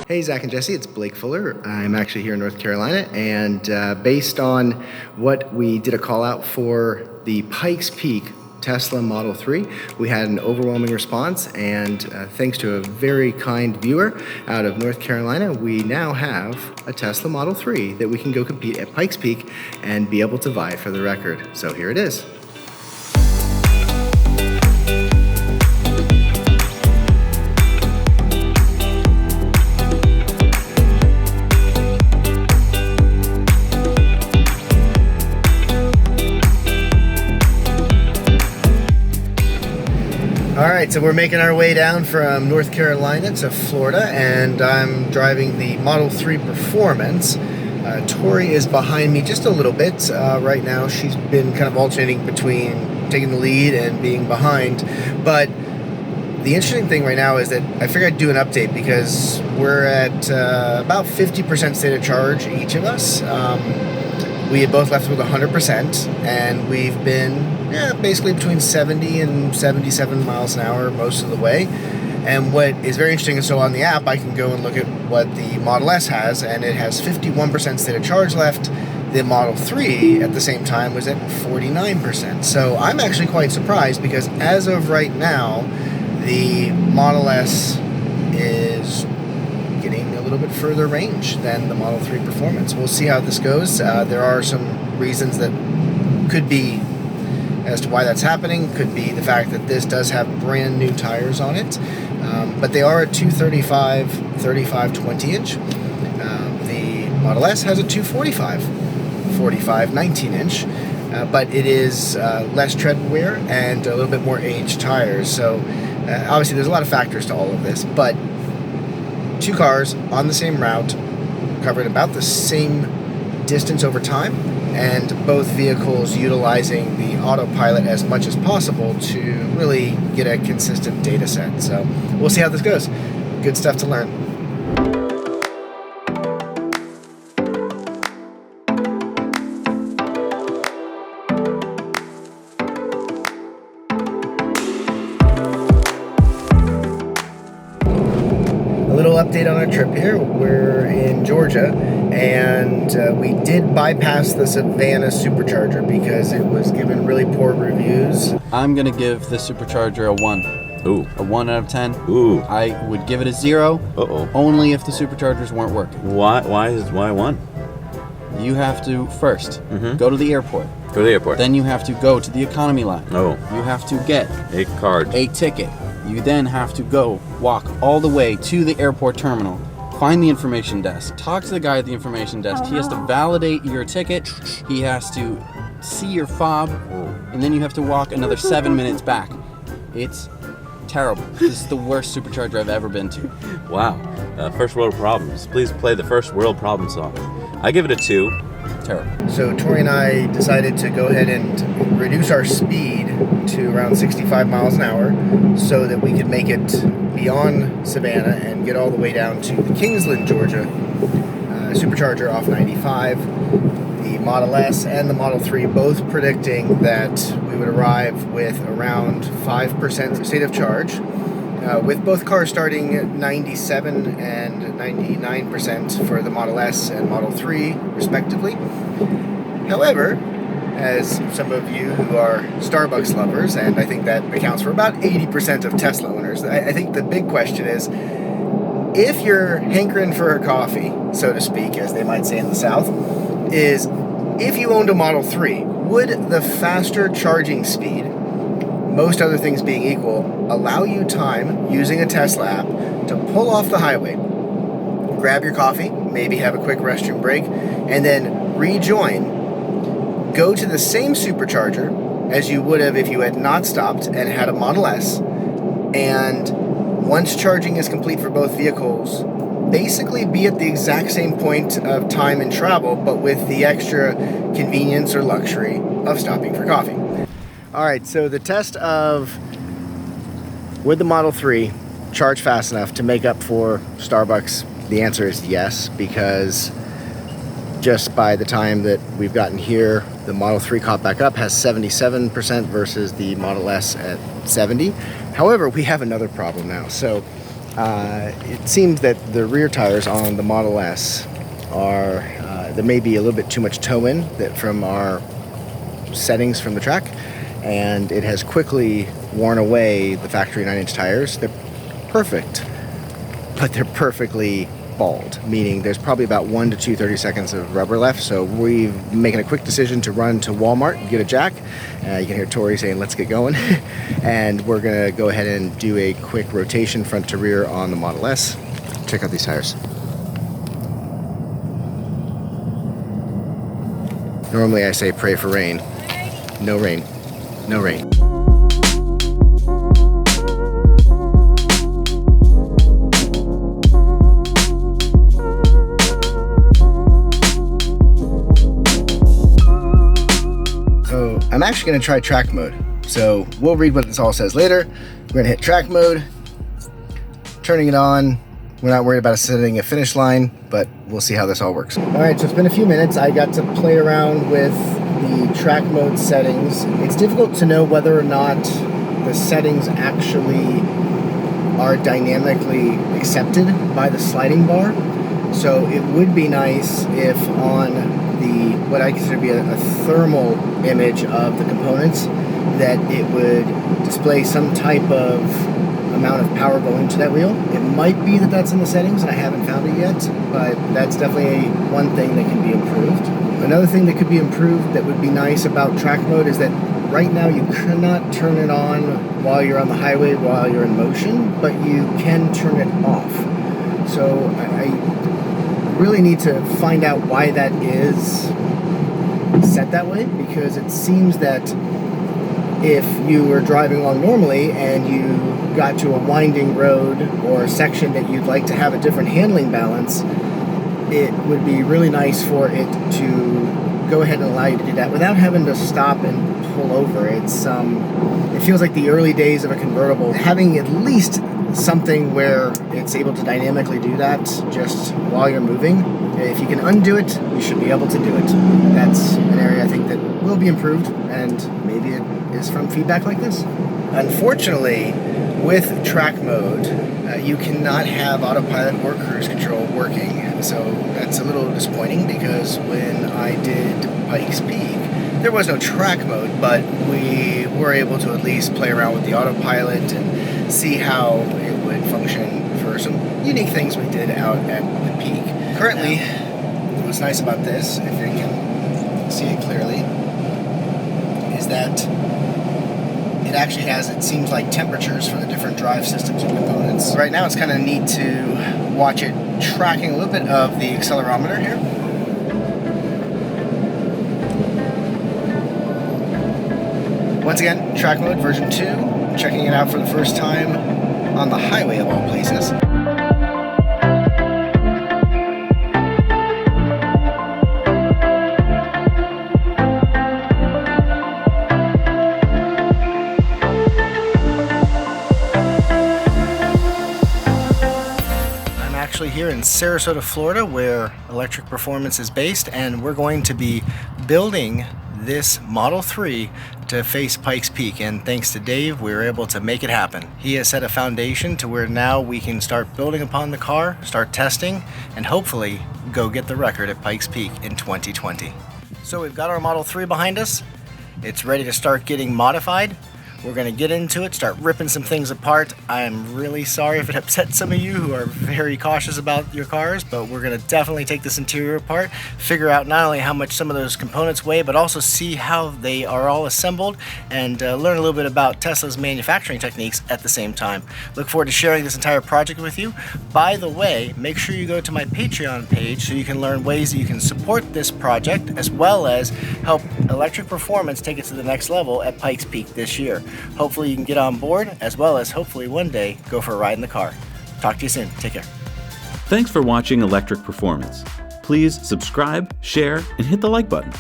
Hey, Zach and Jesse, it's Blake Fuller. I'm actually here in North Carolina, and based on what we did a call out for the Pikes Peak Tesla Model 3, we had an overwhelming response, and thanks to a very kind viewer out of North Carolina, we now have a Tesla Model 3 that we can go compete at Pikes Peak and be able to vie for the record. So here it is. All right, so we're making our way down from North Carolina to Florida, and I'm driving the Model 3 Performance. Tori is behind me just a little bit right now. She's been kind of alternating between taking the lead and being behind. But the interesting thing right now is that I figured I'd do an update because we're at about 50% state of charge, each of us. We had both left with 100%, and we've been basically between 70 and 77 miles an hour most of the way. And what is very interesting is, so on the app, I can go and look at what the Model S has, and it has 51% state of charge left. The Model 3, at the same time, was at 49%. So I'm actually quite surprised because as of right now, the Model S is getting a little bit further range than the Model 3 Performance. We'll see how this goes. There are some reasons that could be as to why that's happening. Could be the fact that this does have brand new tires on it, but they are a 235 20-inch. The Model S has a 245 19-inch, but it is less tread wear and a little bit more aged tires. So obviously there's a lot of factors to all of this, but two cars on the same route, covering about the same distance over time, and both vehicles utilizing the autopilot as much as possible to really get a consistent data set. So we'll see how this goes. Good stuff to learn. Update on our trip here. We're in Georgia, and we did bypass the Savannah Supercharger because it was given really poor reviews. I'm gonna give the Supercharger a 1. Ooh. A 1 out of 10. Ooh. I would give it a 0. Uh-oh. Only if the Superchargers weren't working. Why 1? You have to first go to the airport. Go to the airport. Then you have to go to the economy line. Oh. You have to get a card. A ticket. You then have to go walk all the way to the airport terminal, find the information desk, talk to the guy at the information desk. He has to validate your ticket. He has to see your fob, and then you have to walk another 7 minutes back. It's terrible. This is the worst Supercharger I've ever been to. Wow. First world problems. Please play the first world problem song. I give it a 2. Terrible. So Tori and I decided to go ahead and reduce our speed to around 65 miles an hour so that we could make it beyond Savannah and get all the way down to the Kingsland, Georgia Supercharger off 95. The Model S and the Model 3 both predicting that we would arrive with around 5% state of charge, with both cars starting at 97 and 99% for the Model S and Model 3, respectively. However, as some of you who are Starbucks lovers, and I think that accounts for about 80% of Tesla owners, I think the big question is, if you're hankering for a coffee, so to speak, as they might say in the South, is if you owned a Model 3, would the faster charging speed, most other things being equal, allow you time using a Tesla app to pull off the highway, grab your coffee, maybe have a quick restroom break, and then rejoin, go to the same Supercharger as you would have if you had not stopped and had a Model S, and once charging is complete for both vehicles, basically be at the exact same point of time and travel, but with the extra convenience or luxury of stopping for coffee. All right, so the test of would the Model 3 charge fast enough to make up for Starbucks, the answer is yes, because just by the time that we've gotten here, the Model 3 caught back up, has 77% versus the Model S at 70. However, we have another problem now. So It seems that the rear tires on the Model S are, there may be a little bit too much toe in that from our settings from the track, and it has quickly worn away the factory 9-inch tires. They're perfect, but they're perfectly bald, meaning there's probably about 1 to 30 seconds of rubber left. So we're making a quick decision to run to Walmart and get a jack. You can hear Tori saying, let's get going. And we're gonna go ahead and do a quick rotation front to rear on the Model S. Check out these tires. Normally I say pray for rain. No rain. No rain. So I'm actually going to try track mode. So we'll read what this all says later. We're going to hit track mode, turning it on. We're not worried about setting a finish line, but we'll see how this all works. All right, so it's been a few minutes. I got to play around with the track mode settings. It's difficult to know whether or not the settings actually are dynamically accepted by the sliding bar. So it would be nice if on the, what I consider to be a thermal image of the components, that it would display some type of amount of power going to that wheel. It might be that that's in the settings and I haven't found it yet, but that's definitely one thing that can be improved. Another thing that could be improved that would be nice about track mode is that right now you cannot turn it on while you're on the highway, while you're in motion, but you can turn it off. So I really need to find out why that is set that way, because it seems that if you were driving along normally and you got to a winding road or a section that you'd like to have a different handling balance, it would be really nice for it to go ahead and allow you to do that without having to stop and pull over. It feels like the early days of a convertible, having at least something where it's able to dynamically do that just while you're moving. If you can undo it, you should be able to do it. That's an area I think that will be improved, and maybe it is from feedback like this. Unfortunately, with track mode, you cannot have autopilot or cruise control working. So that's a little disappointing, because when I did Pikes Peak, there was no track mode, but we were able to at least play around with the autopilot and see how it would function for some unique things we did out at the peak. Currently, what's nice about this, if you can see it clearly, is that it actually has, it seems like, temperatures for the different drive systems and components. Right now it's kind of neat to watch it tracking a little bit of the accelerometer here. Once again, track mode version 2, checking it out for the first time on the highway of all places. Here in Sarasota, Florida, where Electric Performance is based, and we're going to be building this Model 3 to face Pikes Peak, and thanks to Dave, we were able to make it happen. He has set a foundation to where now we can start building upon the car, start testing, and hopefully go get the record at Pikes Peak in 2020. So we've got our Model 3 behind us. It's ready to start getting modified. We're going to get into it, start ripping some things apart. I'm really sorry if it upset some of you who are very cautious about your cars, but we're going to definitely take this interior apart, figure out not only how much some of those components weigh, but also see how they are all assembled, and learn a little bit about Tesla's manufacturing techniques at the same time. Look forward to sharing this entire project with you. By the way, make sure you go to my Patreon page so you can learn ways that you can support this project, as well as help Electric Performance take it to the next level at Pikes Peak this year. Hopefully you can get on board, as well as hopefully one day go for a ride in the car. Talk to you soon. Take care. Thanks for watching Electric Performance. Please subscribe, share, and hit the like button.